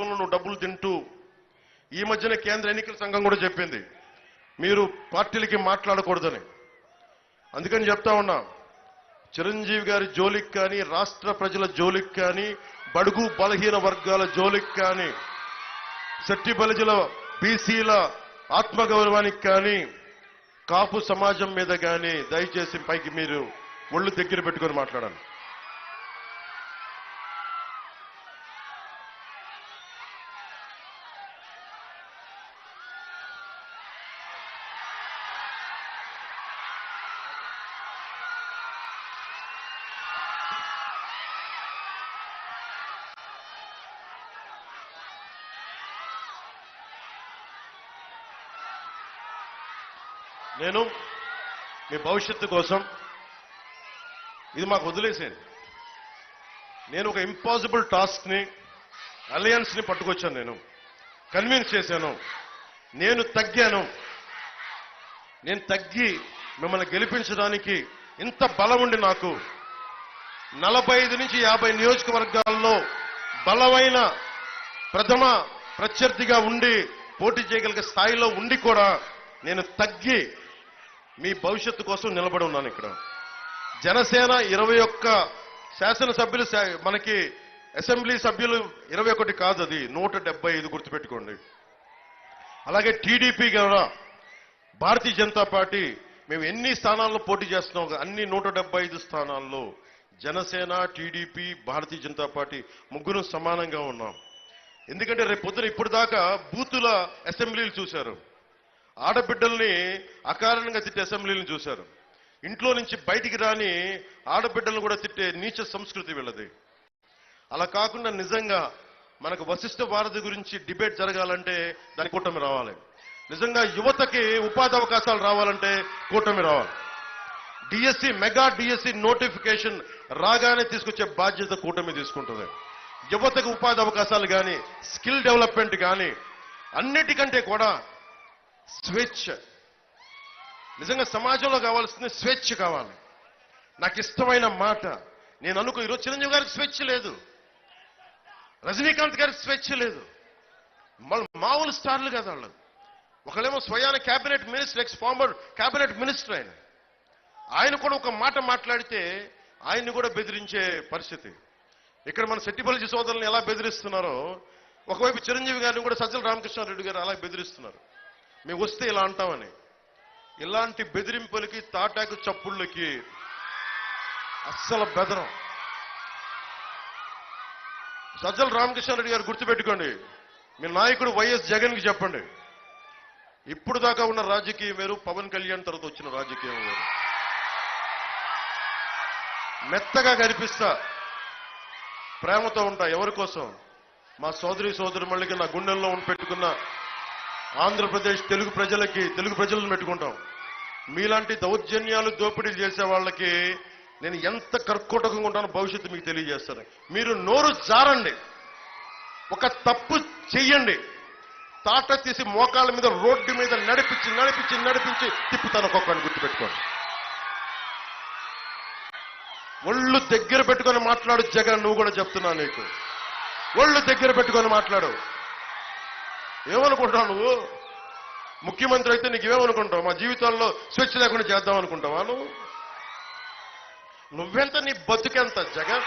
రూపంలో నువ్వు డబ్బులు తింటూ ఈ మధ్యన కేంద్ర ఎన్నికల సంఘం కూడా చెప్పింది మీరు పార్టీలకి మాట్లాడకూడదని. అందుకని చెప్తా ఉన్నా, చిరంజీవి గారి జోలికి కానీ, రాష్ట్ర ప్రజల జోలికి కానీ, బడుగు బలహీన వర్గాల జోలికి కానీ, శెట్టి బలిజల బీసీల ఆత్మగౌరవానికి కానీ, కాపు సమాజం మీద కానీ దయచేసి పైకి మీరు ఒళ్ళు దగ్గర పెట్టుకొని మాట్లాడాలి. నేను మీ భవిష్యత్తు కోసం ఇది మాకు వదిలేసేయండి. నేను ఒక ఇంపాసిబుల్ టాస్క్ని అలయన్స్ని పట్టుకొచ్చాను, నేను కన్విన్స్ చేశాను, నేను తగ్గి మిమ్మల్ని గెలిపించడానికి ఇంత బలం ఉండి నాకు 45 నుంచి 50 నియోజకవర్గాల్లో బలమైన ప్రథమ ప్రత్యర్థిగా ఉండి పోటీ చేయగలిగే స్థాయిలో ఉండి కూడా నేను తగ్గి మీ భవిష్యత్తు కోసం నిలబడి ఉన్నాను. ఇక్కడ జనసేన 21 శాసనసభ్యులు, మనకి అసెంబ్లీ సభ్యులు 21 కాదు, అది 175 గుర్తుపెట్టుకోండి. అలాగే టీడీపీ కూడా, భారతీయ జనతా పార్టీ మేము ఎన్ని స్థానాల్లో పోటీ చేస్తున్నాం, అన్ని 175 స్థానాల్లో జనసేన, టీడీపీ, భారతీయ జనతా పార్టీ ముగ్గురు సమానంగా ఉన్నాం. ఎందుకంటే రేపు పొద్దున ఇప్పుడు దాకా బూతుల అసెంబ్లీలు చూశారు, ఆడబిడ్డల్ని అకారణంగా తిట్టే అసెంబ్లీలను చూశారు, ఇంట్లో నుంచి బయటికి రాని ఆడబిడ్డలను కూడా తిట్టే నీచ సంస్కృతి వీళ్ళది. అలా కాకుండా నిజంగా మనకు వశిష్ఠ భారతి గురించి డిబేట్ జరగాలంటే దాని కూటమి రావాలి. నిజంగా యువతకి ఉపాధి అవకాశాలు రావాలంటే కూటమి రావాలి. డిఎస్సి, మెగా డిఎస్సి నోటిఫికేషన్ రాగానే తీసుకొచ్చే బాధ్యత కూటమి తీసుకుంటుంది. యువతకు ఉపాధి అవకాశాలు కానీ, స్కిల్ డెవలప్మెంట్ కానీ, అన్నిటికంటే కూడా స్వేచ్ఛ. నిజంగా సమాజంలో కావాల్సింది స్వేచ్ఛ కావాలి. నాకు ఇష్టమైన మాట నేను ఈరోజు చిరంజీవి గారికి స్వేచ్ఛ లేదు, రజనీకాంత్ గారికి స్వేచ్ఛ లేదు, మామూలు స్టార్లు కదా వాళ్ళు. ఒకళ్ళేమో స్వయాన cabinet minister, X farmer cabinet minister ఆయన కూడా ఒక మాట మాట్లాడితే ఆయన్ని కూడా బెదిరించే పరిస్థితి. ఇక్కడ మన శెట్టిబలిజీ సోదరులను ఎలా బెదిరిస్తున్నారో, ఒకవైపు చిరంజీవి గారిని కూడా సజ్జల రామకృష్ణారెడ్డి గారు అలా బెదిరిస్తున్నారు. మేము వస్తే ఇలా అంటామని. ఇలాంటి బెదిరింపులకి, తాటాకు చప్పుళ్ళకి అస్సలు బెదరం. సజ్జల రామకృష్ణారెడ్డి గారు గుర్తుపెట్టుకోండి, మీ నాయకుడు వైఎస్ జగన్కి చెప్పండి, ఇప్పుడు దాకా ఉన్న రాజకీయం వేరు, పవన్ కళ్యాణ్ తర్వాత వచ్చిన రాజకీయం వేరు. మెత్తగా కనిపిస్తా, ప్రేమతో ఉంటా. ఎవరి కోసం? మా సోదరి మళ్ళీ నా గుండెల్లో పెట్టుకున్న ఆంధ్రప్రదేశ్ తెలుగు ప్రజలను పెట్టుకుంటాం. మీలాంటి దౌర్జన్యాలు, దోపిడీలు చేసే వాళ్ళకి నేను ఎంత కర్కోటకంగా ఉంటానో భవిష్యత్తు మీకు తెలియజేస్తాను. మీరు నోరు జారండి, ఒక తప్పు చెయ్యండి, తాట తీసి మోకాళ్ళ మీద రోడ్డు మీద నడిపించి తిప్పుతాను ఒక్కొక్కరిని, గుర్తుపెట్టుకోండి. ఒళ్ళు దగ్గర పెట్టుకొని మాట్లాడు జగన్, నువ్వు కూడా చెప్తున్నా నీకు, ఒళ్ళు దగ్గర పెట్టుకొని మాట్లాడు. ఏమనుకుంటావు నువ్వు? ముఖ్యమంత్రి అయితే నీకేమనుకుంటావు? మా జీవితాల్లో స్వేచ్ఛ లేకుండా చేద్దాం అనుకుంటావా నువ్వెంత, నీ బతుకెంత జగన్?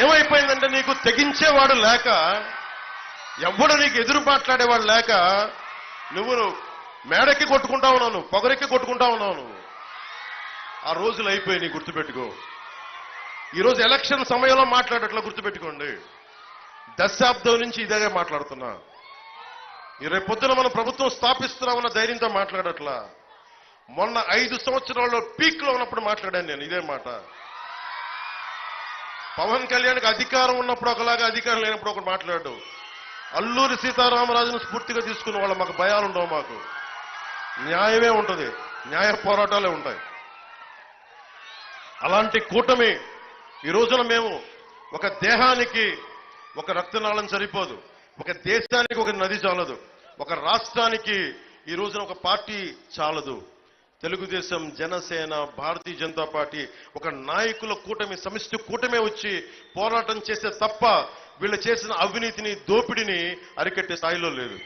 ఏమైపోయిందంటే నీకు తెగించేవాడు లేక, ఎవడు నీకు ఎదురు మాట్లాడేవాడు లేక నువ్వు మేడెక్కి కొట్టుకుంటా ఉన్నావు, నువ్వు పొగరెక్కి కొట్టుకుంటా ఉన్నావు. నువ్వు ఆ రోజులు అయిపోయి, నీ గుర్తుపెట్టుకో. ఈరోజు ఎలక్షన్ సమయంలో మాట్లాడట్లా, గుర్తుపెట్టుకోండి. దశాబ్దం నుంచి ఇదే మాట్లాడుతున్నా. రేపు పొద్దున మనం ప్రభుత్వం స్థాపిస్తున్నామన్న ధైర్యంతో మాట్లాడట్లా. మొన్న 5 సంవత్సరాల్లో పీక్ లో ఉన్నప్పుడు మాట్లాడాను నేను ఇదే మాట. పవన్ కళ్యాణ్కి అధికారం ఉన్నప్పుడు ఒకలాగా, అధికారం లేనప్పుడు ఒకటి మాట్లాడు. అల్లూరి సీతారామరాజును స్ఫూర్తిగా తీసుకున్న వాళ్ళ మాకు భయాలు ఉండవు, మాకు న్యాయమే ఉంటుంది, న్యాయ పోరాటాలే ఉంటాయి. అలాంటి కూటమి ఈ రోజున మేము ఒక దేహానికి ఒక రక్తనాళం సరిపోదు, ఒక దేశానికి ఒక నది చాలదు, ఒక రాష్ట్రానికి ఈ రోజున ఒక పార్టీ చాలదు. తెలుగుదేశం, జనసేన, భారతీయ జనతా పార్టీ ఒక నాయకుల కూటమి, సమిష్టి కూటమే వచ్చి పోరాటం చేస్తే తప్ప వీళ్ళు చేసిన అవినీతిని, దోపిడిని అరికట్టే స్థాయిలో లేదు.